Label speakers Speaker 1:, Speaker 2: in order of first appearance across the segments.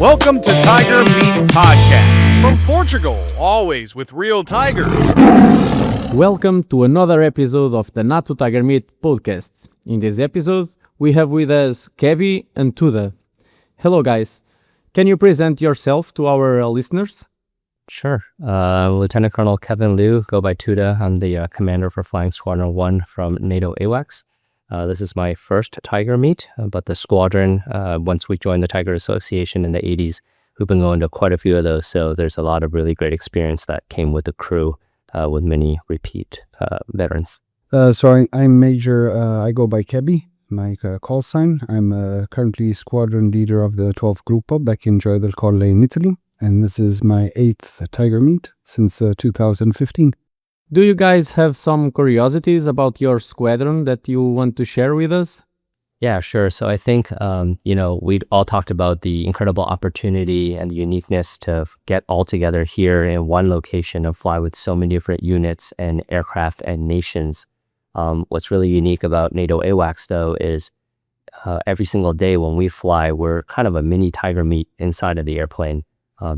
Speaker 1: Welcome to Tiger Meat Podcast. From Portugal, always with real tigers.
Speaker 2: Welcome to another episode of the NATO Tiger Meat Podcast. In this episode, we have with us Kebi and Tuda. Hello guys. Can you present yourself to our listeners?
Speaker 3: Sure. Lieutenant Colonel Kevin Liu, go by Tuda. I'm the commander for Flying Squadron 1 from NATO AWACS. This is my first Tiger meet, but the squadron, once we joined the Tiger Association in the 80s, we've been going to quite a few of those, so there's a lot of really great experience that came with the crew, with many repeat veterans.
Speaker 4: I'm Major, I go by Kebi, my call sign. I'm currently squadron leader of the 12th Gruppo back in Gioia del Colle in Italy, and this is my 8th Tiger meet since 2015.
Speaker 2: Do you guys have some curiosities about your squadron that you want to share with us?
Speaker 3: Yeah, sure. So I think, we all talked about the incredible opportunity and the uniqueness to get all together here in one location and fly with so many different units and aircraft and nations. What's really unique about NATO AWACS, though, is every single day when we fly, we're kind of a mini Tiger meet inside of the airplane.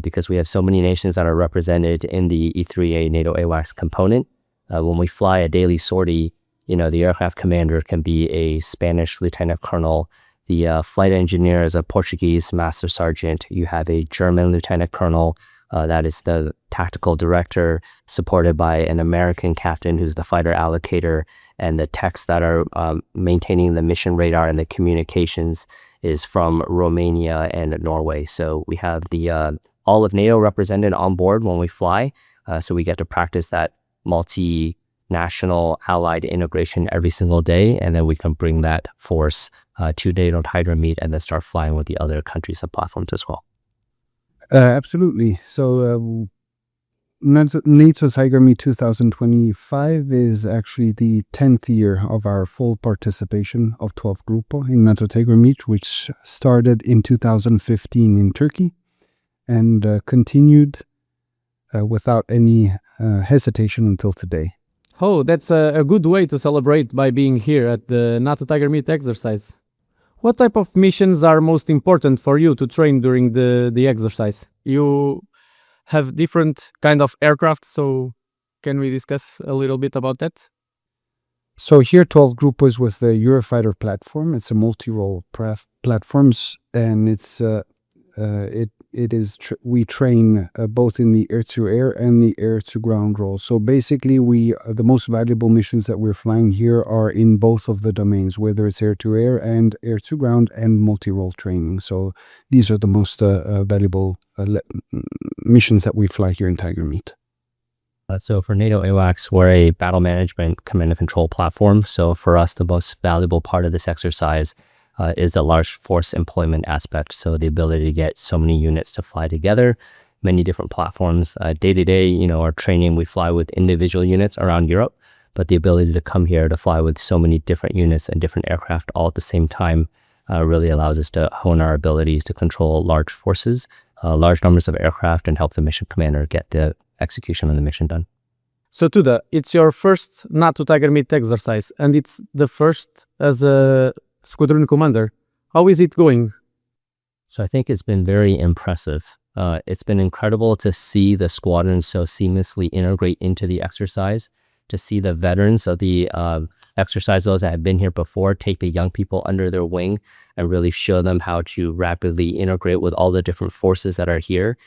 Speaker 3: Because we have so many nations that are represented in the E3A NATO AWACS component. When we fly a daily sortie, the aircraft commander can be a Spanish lieutenant colonel. The flight engineer is a Portuguese master sergeant. You have a German lieutenant colonel. That is the tactical director, supported by an American captain who's the fighter allocator. And the techs that are maintaining the mission radar and the communications is from Romania and Norway. So we have the all of NATO represented on board when we fly. So we get to practice that multinational allied integration every single day. And then we can bring that force to NATO Tiger meet and then start flying with the other countries and platforms as well.
Speaker 4: Absolutely. So NATO Tiger Meet 2025 is actually the 10th year of our full participation of 12th Gruppo in NATO Tiger Meet, which started in 2015 in Turkey and continued without any hesitation until today.
Speaker 2: Oh, that's a good way to celebrate by being here at the NATO Tiger Meet exercise. What type of missions are most important for you to train during the exercise? You have different kind of aircraft, so can we discuss a little bit about that?
Speaker 4: So here 12 Gruppo is with the Eurofighter platform. It's a multi-role platforms, and we train both in the air-to-air and the air-to-ground role. So basically, the most valuable missions that we're flying here are in both of the domains, whether it's air-to-air and air-to-ground and multi-role training. So these are the most valuable missions that we fly here in Tiger Meet.
Speaker 3: So for NATO AWACS, we're a battle management command and control platform. So for us, the most valuable part of this exercise is the large force employment aspect. So the ability to get so many units to fly together, many different platforms. Day to day, our training, we fly with individual units around Europe, but the ability to come here to fly with so many different units and different aircraft all at the same time really allows us to hone our abilities to control large forces, large numbers of aircraft, and help the mission commander get the execution of the mission done.
Speaker 2: So Tuda, it's your first NATO Tiger Meet exercise, and it's the first as a squadron commander. How is it going?
Speaker 3: So I think it's been very impressive. It's been incredible to see the squadron so seamlessly integrate into the exercise, to see the veterans of the exercise, those that have been here before, take the young people under their wing and really show them how to rapidly integrate with all the different forces that are here,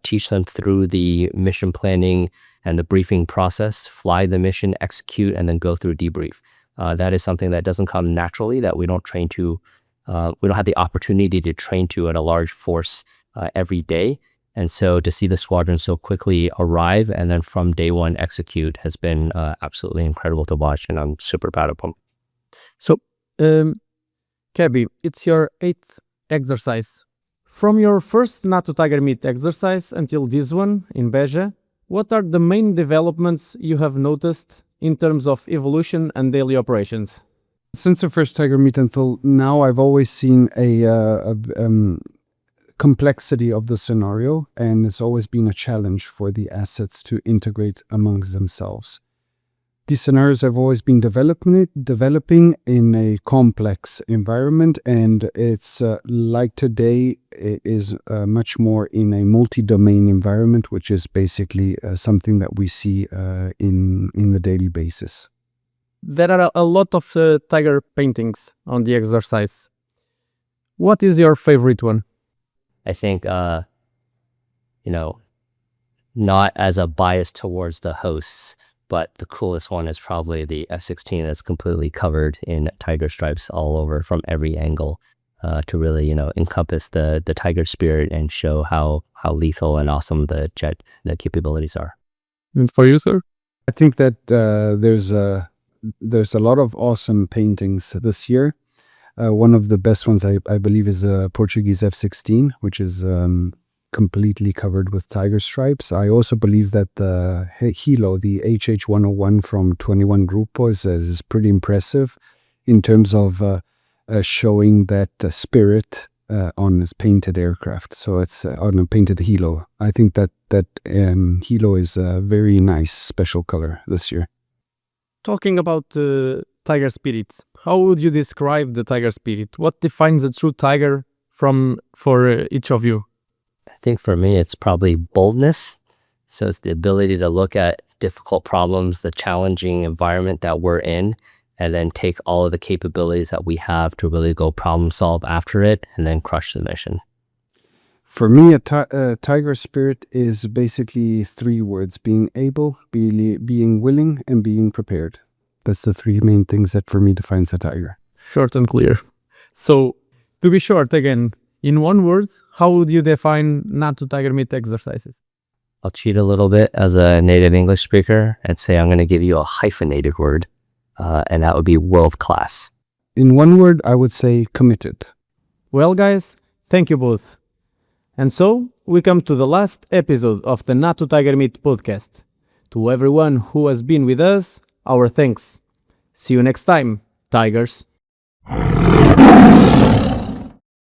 Speaker 3: teach them through the mission planning and the briefing process, fly the mission, execute, and then go through debrief. That is something that doesn't come naturally, that we don't train to, we don't have the opportunity to train to at a large force every day. And so to see the squadron so quickly arrive and then from day one execute has been absolutely incredible to watch, and I'm super proud of them.
Speaker 2: So, Kebi, it's your 8th exercise. From your first NATO Tiger Meet exercise until this one in Beja, what are the main developments you have noticed in terms of evolution and daily operations?
Speaker 4: Since the first Tiger Meet until now, I've always seen a complexity of the scenario, and it's always been a challenge for the assets to integrate amongst themselves. These scenarios have always been developing in a complex environment, and it's like today, it is much more in a multi-domain environment, which is basically something that we see in the daily basis.
Speaker 2: There are a lot of tiger paintings on the exercise. What is your favorite one?
Speaker 3: I think, not as a bias towards the hosts, but the coolest one is probably the F-16 that's completely covered in tiger stripes all over from every angle to really, encompass the tiger spirit and show how lethal and awesome the capabilities are.
Speaker 2: And for you, sir?
Speaker 4: I think that there's a lot of awesome paintings this year. One of the best ones, I believe, is the Portuguese F-16, which is completely covered with tiger stripes. I also believe that the Hilo, the HH-101 from 21 Grupos, is pretty impressive in terms of showing that spirit on a painted aircraft. So it's on a painted Hilo. I think that Hilo is a very nice special color this year.
Speaker 2: Talking about tiger spirit, how would you describe the tiger spirit? What defines a true tiger for each of you?
Speaker 3: I think for me, it's probably boldness. So it's the ability to look at difficult problems, the challenging environment that we're in, and then take all of the capabilities that we have to really go problem solve after it and then crush the mission.
Speaker 4: For me, a tiger spirit is basically 3 words: being able, being willing, and being prepared. That's the 3 main things that for me defines a tiger.
Speaker 2: Short and clear. So, to be short again, in one word, how would you define NATO Tiger Meet exercises?
Speaker 3: I'll cheat a little bit as a native English speaker and say I'm going to give you a hyphenated word, and that would be world class.
Speaker 4: In one word, I would say committed.
Speaker 2: Well, guys, thank you both. And so, we come to the last episode of the NATO Tiger Meet podcast. To everyone who has been with us, our thanks. See you next time, Tigers.